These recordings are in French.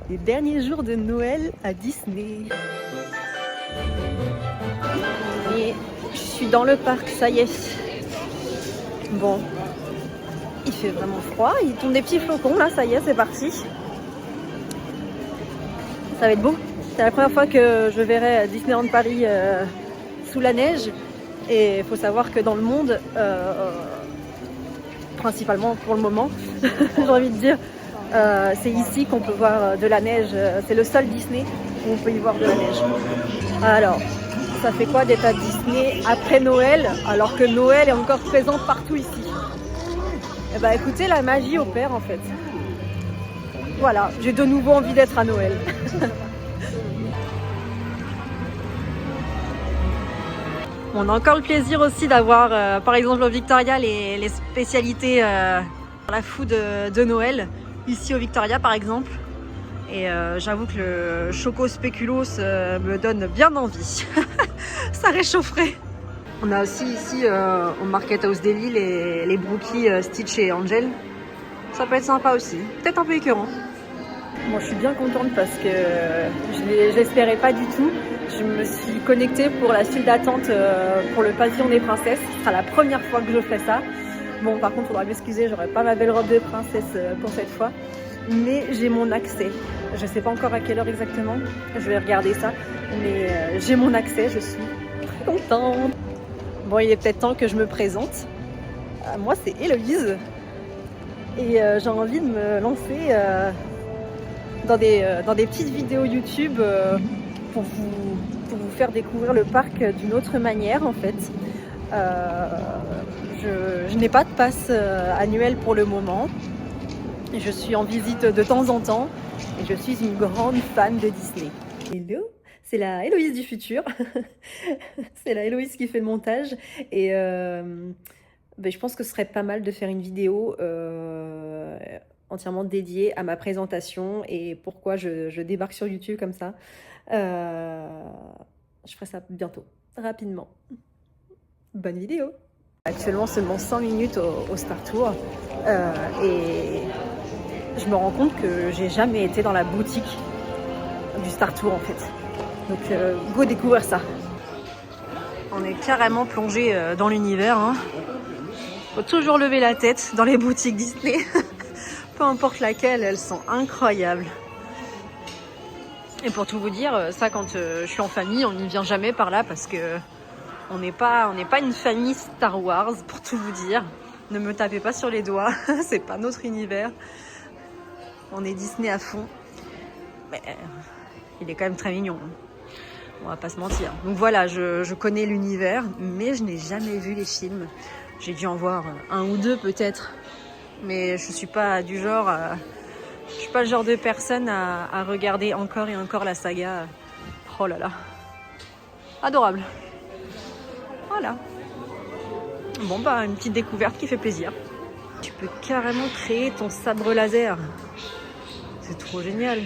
Les derniers jours de Noël à Disney. Et je suis dans le parc, ça y est. Bon, il fait vraiment froid, il tombe des petits flocons là, ça y est, c'est parti. Ça va être beau. C'est la première fois que je verrai Disneyland Paris sous la neige. Et il faut savoir que dans le monde, principalement pour le moment, j'ai envie de dire, c'est ici qu'on peut voir de la neige. C'est le seul Disney où on peut y voir de la neige. Alors, ça fait quoi d'être à Disney après Noël, alors que Noël est encore présent partout ici? Eh ben écoutez, la magie opère en fait. Voilà, j'ai de nouveau envie d'être à Noël. On a encore le plaisir aussi d'avoir, par exemple au Victoria, les spécialités la food de Noël, ici au Victoria par exemple. Et j'avoue que le choco spéculoos me donne bien envie. Ça réchaufferait. On a aussi ici au Market House Deli les brookies Stitch et Angel. Ça peut être sympa aussi, peut-être un peu écœurant. Moi je suis bien contente parce que je l'espérais pas du tout. Je me suis connectée pour la file d'attente pour le pavillon des princesses. Ce sera la première fois que je ferai ça. Bon, par contre, il faudra m'excuser, j'aurai pas ma belle robe de princesse pour cette fois. Mais j'ai mon accès. Je sais pas encore à quelle heure exactement. Je vais regarder ça. Mais j'ai mon accès, je suis très contente. Bon, il est peut-être temps que je me présente. Moi, c'est Héloïse. Et j'ai envie de me lancer dans des petites vidéos YouTube pour vous faire découvrir le parc d'une autre manière en fait. Je n'ai pas de passe annuel pour le moment. Je suis en visite de temps en temps et je suis une grande fan de Disney. Hello, c'est la Héloïse du futur. C'est la Héloïse qui fait le montage et je pense que ce serait pas mal de faire une vidéo entièrement dédiée à ma présentation et pourquoi je débarque sur YouTube comme ça. Je ferai ça bientôt, rapidement. Bonne vidéo. Actuellement seulement 100 minutes au Star Tour et je me rends compte que j'ai jamais été dans la boutique du Star Tour en fait. Donc go découvrir ça. On est carrément plongé dans l'univers. Hein. Faut toujours lever la tête dans les boutiques Disney. Peu importe laquelle, elles sont incroyables. Et pour tout vous dire, ça quand je suis en famille, on n'y vient jamais par là parce que on n'est pas une famille Star Wars, pour tout vous dire. Ne me tapez pas sur les doigts, c'est pas notre univers. On est Disney à fond. Mais il est quand même très mignon. On va pas se mentir. Donc voilà, je connais l'univers, mais je n'ai jamais vu les films. J'ai dû en voir un ou deux peut-être. Mais je suis pas du genre... je suis pas le genre de personne à regarder encore et encore la saga. Oh là là. Adorable. Voilà. Bon bah une petite découverte qui fait plaisir. Tu peux carrément créer ton sabre laser. C'est trop génial.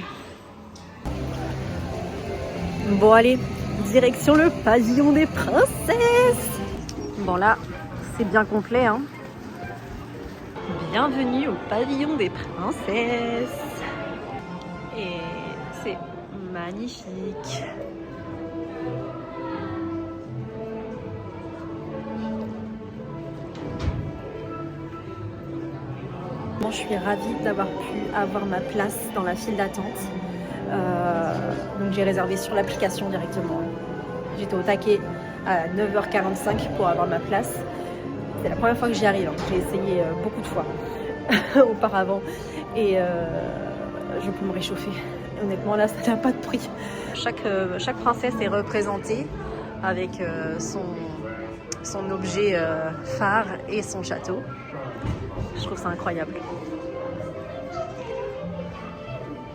Bon allez, direction le pavillon des princesses. Bon là, c'est bien complet hein. Bienvenue au pavillon des princesses. Et c'est magnifique. Je suis ravie d'avoir pu avoir ma place dans la file d'attente. Donc j'ai réservé sur l'application directement. J'étais au taquet à 9h45 pour avoir ma place. C'est la première fois que j'y arrive. J'ai essayé beaucoup de fois auparavant et je peux me réchauffer. Honnêtement là, ça n'a pas de prix. Chaque princesse est représentée avec son objet phare et son château. Je trouve ça incroyable.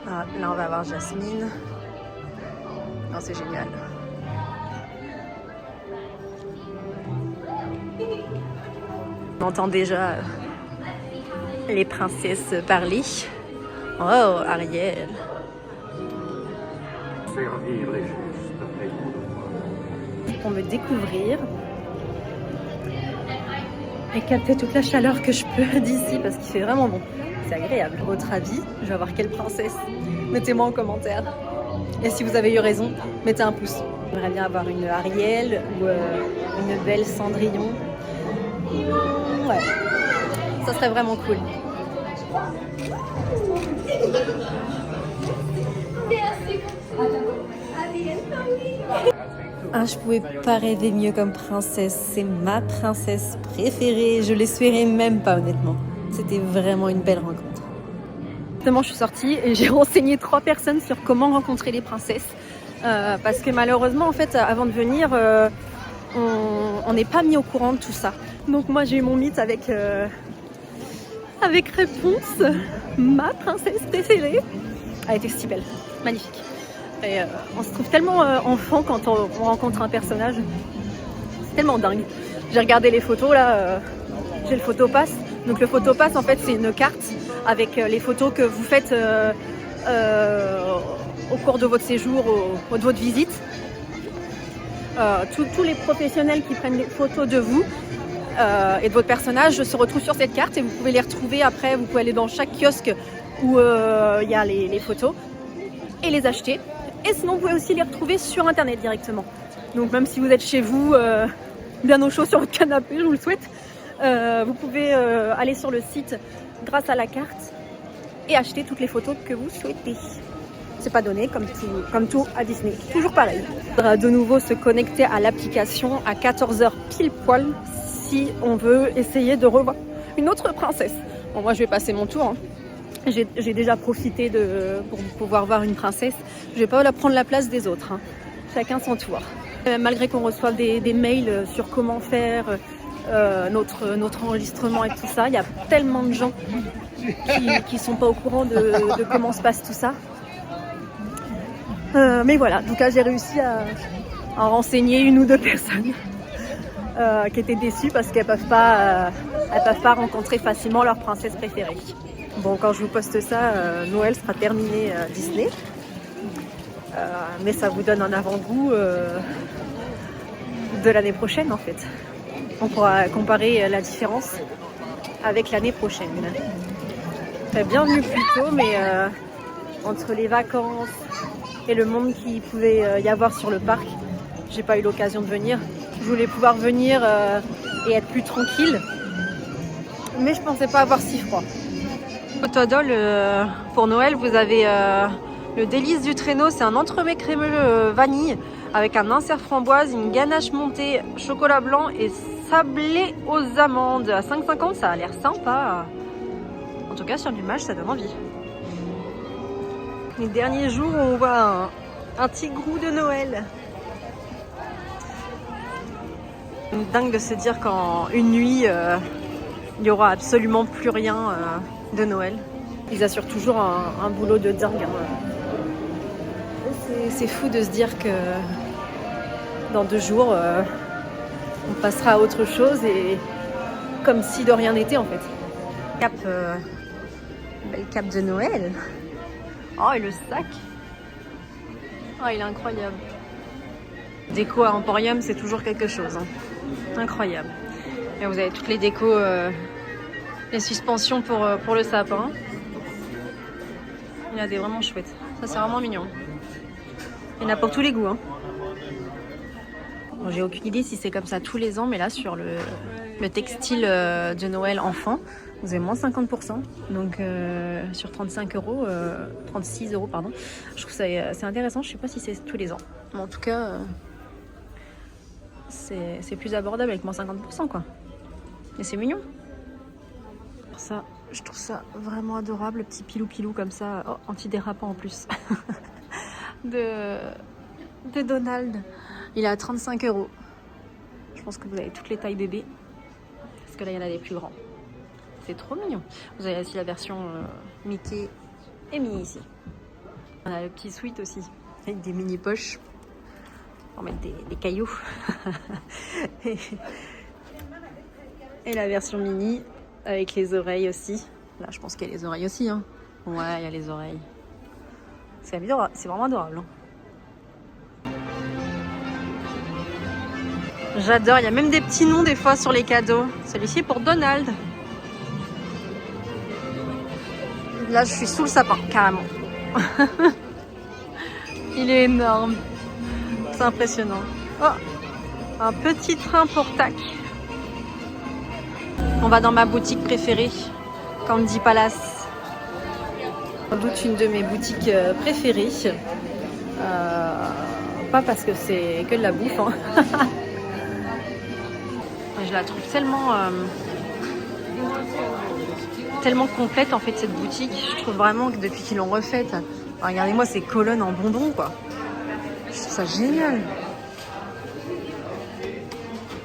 Ah, là, on va avoir Jasmine. Non, c'est génial. On entend déjà les princesses parler. Oh, Ariel. Pour me découvrir et capter toute la chaleur que je peux d'ici parce qu'il fait vraiment bon. C'est agréable. À votre avis, je vais avoir quelle princesse? Mettez-moi en commentaire. Et si vous avez eu raison, mettez un pouce. J'aimerais bien avoir une Ariel ou une belle Cendrillon. Ouais, ça serait vraiment cool. Ah, je pouvais pas rêver mieux comme princesse. C'est ma princesse préférée. Je l'espérais même pas, honnêtement. C'était vraiment une belle rencontre. Justement, je suis sortie et j'ai renseigné 3 personnes sur comment rencontrer les princesses. Parce que malheureusement, en fait, avant de venir, on n'est pas mis au courant de tout ça. Donc moi, j'ai eu mon mythe avec réponse. Ma princesse préférée. Elle était si belle, magnifique. Et on se trouve tellement enfant quand on rencontre un personnage. C'est tellement dingue. J'ai regardé les photos là, j'ai le photopass. Donc le photopass en fait c'est une carte avec les photos que vous faites au cours de votre séjour, de votre visite. Tous les professionnels qui prennent des photos de vous et de votre personnage se retrouvent sur cette carte et vous pouvez les retrouver après. Vous pouvez aller dans chaque kiosque où il y a les photos et les acheter. Et sinon, vous pouvez aussi les retrouver sur Internet directement. Donc même si vous êtes chez vous, bien au chaud sur votre canapé, je vous le souhaite, vous pouvez aller sur le site grâce à la carte et acheter toutes les photos que vous souhaitez. C'est pas donné comme tout à Disney. Toujours pareil. On va de nouveau se connecter à l'application à 14h pile poil si on veut essayer de revoir une autre princesse. Bon, moi je vais passer mon tour. Hein. J'ai déjà profité pour pouvoir voir une princesse. Je vais pas prendre la place des autres. Hein. Chacun son tour. Malgré qu'on reçoive des mails sur comment faire notre enregistrement et tout ça, il y a tellement de gens qui sont pas au courant de comment se passe tout ça. Mais voilà, en tout cas j'ai réussi à renseigner 1 ou 2 personnes qui étaient déçues parce qu'elles peuvent pas rencontrer facilement leur princesse préférée. Bon, quand je vous poste ça, Noël sera terminé à Disney. Mais ça vous donne un avant-goût de l'année prochaine en fait. On pourra comparer la différence avec l'année prochaine. Bienvenue plus tôt, mais entre les vacances et le monde qu'il pouvait y avoir sur le parc, j'ai pas eu l'occasion de venir. Je voulais pouvoir venir et être plus tranquille, mais je pensais pas avoir si froid. Au Toddle, pour Noël, vous avez le délice du traîneau. C'est un entremets crémeux vanille avec un insert framboise, une ganache montée, chocolat blanc et sablé aux amandes. À 5,50, ça a l'air sympa. En tout cas, sur l'image, ça donne envie. Les derniers jours, on voit un tigrou de Noël. Dingue de se dire qu'en une nuit, il n'y aura absolument plus rien de Noël. Ils assurent toujours un boulot de dingue. Hein. C'est fou de se dire que dans 2 jours, on passera à autre chose et comme si de rien n'était en fait. Belle cape de Noël. Oh, et le sac. Oh, il est incroyable. Déco à Emporium, c'est toujours quelque chose. Hein. Incroyable. Et vous avez toutes les décos, les suspensions pour le sapin. Il y en a des vraiment chouettes. Ça, c'est vraiment mignon. Il y en a pour tous les goûts. Hein. Bon, j'ai aucune idée si c'est comme ça tous les ans, mais là, sur le textile de Noël enfant, vous avez moins 50%. Donc, sur 36 €, pardon. Je trouve ça c'est intéressant. Je ne sais pas si c'est tous les ans. Mais en tout cas, c'est plus abordable avec moins 50%, quoi. Et c'est mignon. Ça, je trouve ça vraiment adorable, le petit pilou-pilou comme ça, oh, antidérapant en plus, de Donald. Il est à 35 €. Je pense que vous avez toutes les tailles bébés, parce que là, il y en a des plus grands. C'est trop mignon. Vous avez aussi la version Mickey et Minnie ici. On a le petit sweat aussi, avec des mini poches pour mettre des cailloux. Et la version Minnie avec les oreilles aussi. Là, je pense qu'il y a les oreilles aussi. Hein. Ouais, il y a les oreilles. C'est vraiment adorable. Hein. J'adore. Il y a même des petits noms des fois sur les cadeaux. Celui-ci est pour Donald. Là, je suis sous le sapin, carrément. Il est énorme. C'est impressionnant. Oh, un petit train pour tac. On va dans ma boutique préférée, Candy Palace. Sans doute une de mes boutiques préférées. Pas parce que c'est que de la bouffe. Hein. Je la trouve tellement complète en fait cette boutique. Je trouve vraiment que depuis qu'ils l'ont refaite, enfin, regardez-moi ces colonnes en bonbons quoi. Je trouve ça génial.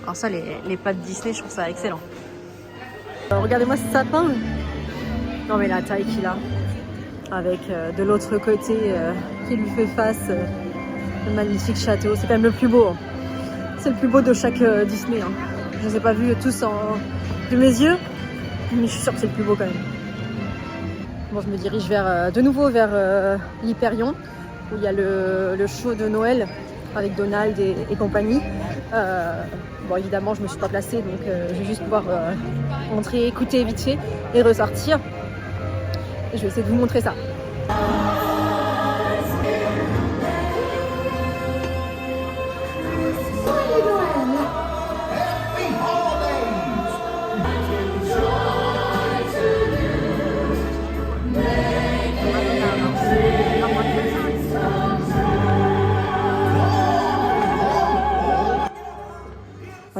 Alors ça les pâtes Disney, je trouve ça excellent. Regardez-moi ce sapin. Non mais la taille qu'il a. Avec de l'autre côté qui lui fait face le magnifique château. C'est quand même le plus beau. Hein. C'est le plus beau de chaque Disney. Hein. Je ne les ai pas vus tous de mes yeux, mais je suis sûre que c'est le plus beau quand même. Bon, je me dirige de nouveau vers l'Hyperion, où il y a le show de Noël avec Donald et compagnie. Bon, évidemment, je ne me suis pas placée, donc je vais juste pouvoir entrer, écouter vite fait et ressortir. Et je vais essayer de vous montrer ça.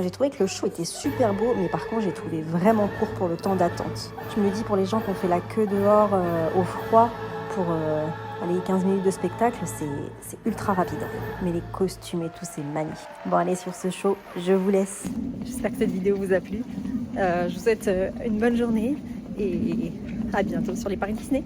J'ai trouvé que le show était super beau, mais par contre j'ai trouvé vraiment court pour le temps d'attente. Je me dis pour les gens qui ont fait la queue dehors au froid pour les 15 minutes de spectacle, c'est ultra rapide. Mais les costumes et tout, c'est magnifique. Bon allez, sur ce show, je vous laisse. J'espère que cette vidéo vous a plu. Je vous souhaite une bonne journée et à bientôt sur les parcs Disney.